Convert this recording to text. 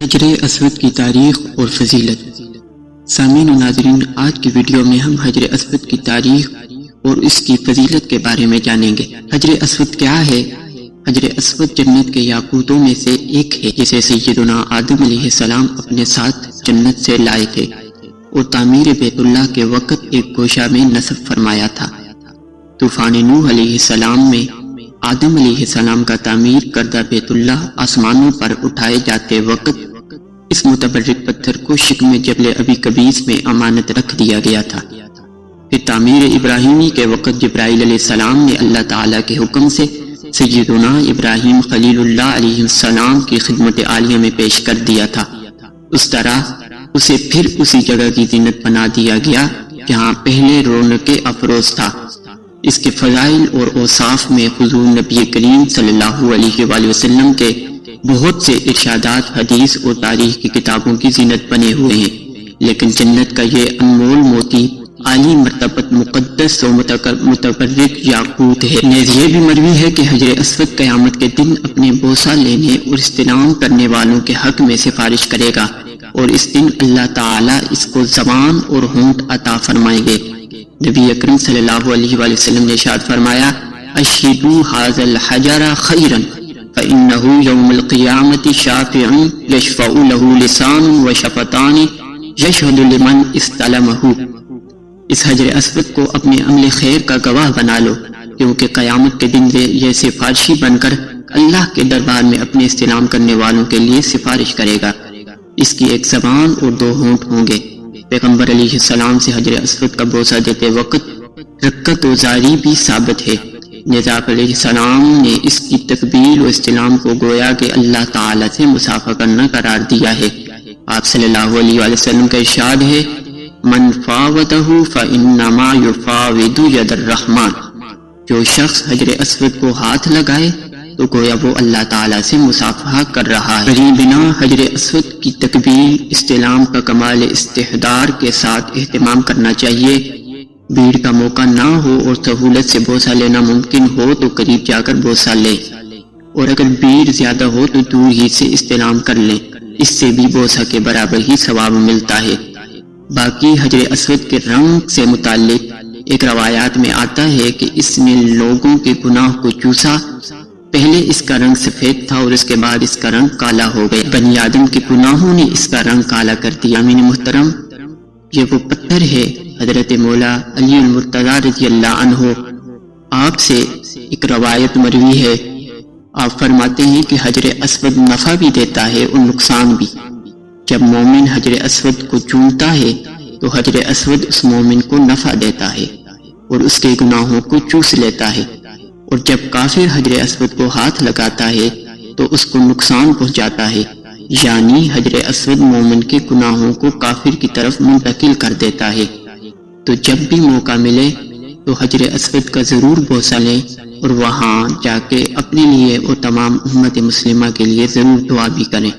حجر اسود کی تاریخ اور فضیلت۔ سامعین و ناظرین، آج کی ویڈیو میں ہم حجر اسود کی تاریخ اور اس کی فضیلت کے بارے میں جانیں گے۔ حجر اسود کیا ہے؟ حجر اسود جنت کے یاقوتوں میں سے ایک ہے جسے سیدنا آدم علیہ السلام اپنے ساتھ جنت سے لائے تھے اور تعمیر بیت اللہ کے وقت ایک گوشہ میں نصب فرمایا تھا۔ طوفان نوح علیہ السلام میں آدم علیہ السلام کا تعمیر کردہ بیت اللہ آسمانوں پر اٹھائے جاتے وقت اس متبرک پتھر کو شکم جبل ابی قبیس میں امانت رکھ دیا گیا تھا۔ پھر تعمیر ابراہیمی کے وقت جبرائیل علیہ السلام نے اللہ تعالیٰ کے حکم سے سیدنا ابراہیم خلیل اللہ علیہ السلام کی خدمت عالیہ میں پیش کر دیا تھا۔ اس طرح اسے پھر اسی جگہ کی زینت بنا دیا گیا جہاں پہلے رونق افروز تھا۔ اس کے فضائل اور اوصاف میں حضور نبی کریم صلی اللہ علیہ وآلہ وسلم کے بہت سے ارشادات حدیث اور تاریخ کی کتابوں کی زینت بنے ہوئے ہیں، لیکن جنت کا یہ انمول موتی عالی مرتبت مقدس و متبرک یاقوت ہے۔ یہ بھی مروی ہے کہ حجر اسود قیامت کے دن اپنے بوسہ لینے اور استلام کرنے والوں کے حق میں سفارش کرے گا، اور اس دن اللہ تعالیٰ اس کو زبان اور ہونٹ عطا فرمائیں گے۔ نبی اکرم صلی اللہ علیہ وآلہ وسلم نے ارشاد فرمایا: اشہدوا ھذا الحجر خیرا فإنہ یوم القیامة شافع یشفع له لسان وشفتان یشہد لمن استلمہ۔ اس حجر اسود کو اپنے عمل خیر کا گواہ بنا لو، کیونکہ قیامت کے دن یہ سفارشی بن کر اللہ کے دربار میں اپنے استلام کرنے والوں کے لیے سفارش کرے گا۔ اس کی ایک زبان اور دو ہونٹ ہوں گے۔ پیغمبر علیہ السلام سے حجر اسود کا بوسہ دیتے وقت رکعت و زاری بھی ثابت ہے۔ نذاق علیہ السلام نے اس کی تقبیل و استلام کو گویا کہ اللہ تعالیٰ سے مصافحہ کرنا قرار دیا ہے۔ آپ صلی اللہ علیہ وآلہ وسلم کا ارشاد ہے: من فاوتہ فإنما یفاوت ید الرحمن۔ جو شخص حجر اسود کو ہاتھ لگائے تو گویا وہ اللہ تعالیٰ سے مصافحہ کر رہا ہے۔ بنا حجر اسود کی تقبیل استلام کا کمال استحضار کے ساتھ اہتمام کرنا چاہیے۔ بھیڑ کا موقع نہ ہو اور سہولت سے بوسہ لینا ممکن ہو تو قریب جا کر بوسہ لے، اور اگر بھیڑ زیادہ ہو تو دور ہی سے استلام کر لیں، اس سے بھی بوسہ کے برابر ہی ثواب ملتا ہے۔ باقی حجر اسود کے رنگ سے متعلق ایک روایات میں آتا ہے کہ اس نے لوگوں کے گناہ کو چوسا۔ پہلے اس کا رنگ سفید تھا اور اس کے بعد اس کا رنگ کالا ہو گیا۔ بنی آدم کے گناہوں نے اس کا رنگ کالا کر دیا۔ امین محترم، یہ وہ پتھر ہے۔ حضرت مولا علی المرتضیٰ رضی اللہ عنہ آپ سے ایک روایت مروی ہے، آپ فرماتے ہیں کہ حجر اسود نفع بھی دیتا ہے اور نقصان بھی۔ جب مومن حجر اسود کو چومتا ہے تو حجر اسود اس مومن کو نفع دیتا ہے اور اس کے گناہوں کو چوس لیتا ہے، اور جب کافر حجر اسود کو ہاتھ لگاتا ہے تو اس کو نقصان پہنچاتا ہے، یعنی حجر اسود مومن کے گناہوں کو کافر کی طرف منتقل کر دیتا ہے۔ تو جب بھی موقع ملے تو حجر اسود کا ضرور بوسہ لیں، اور وہاں جا کے اپنے لیے اور تمام امت مسلمہ کے لیے ضرور دعا بھی کریں۔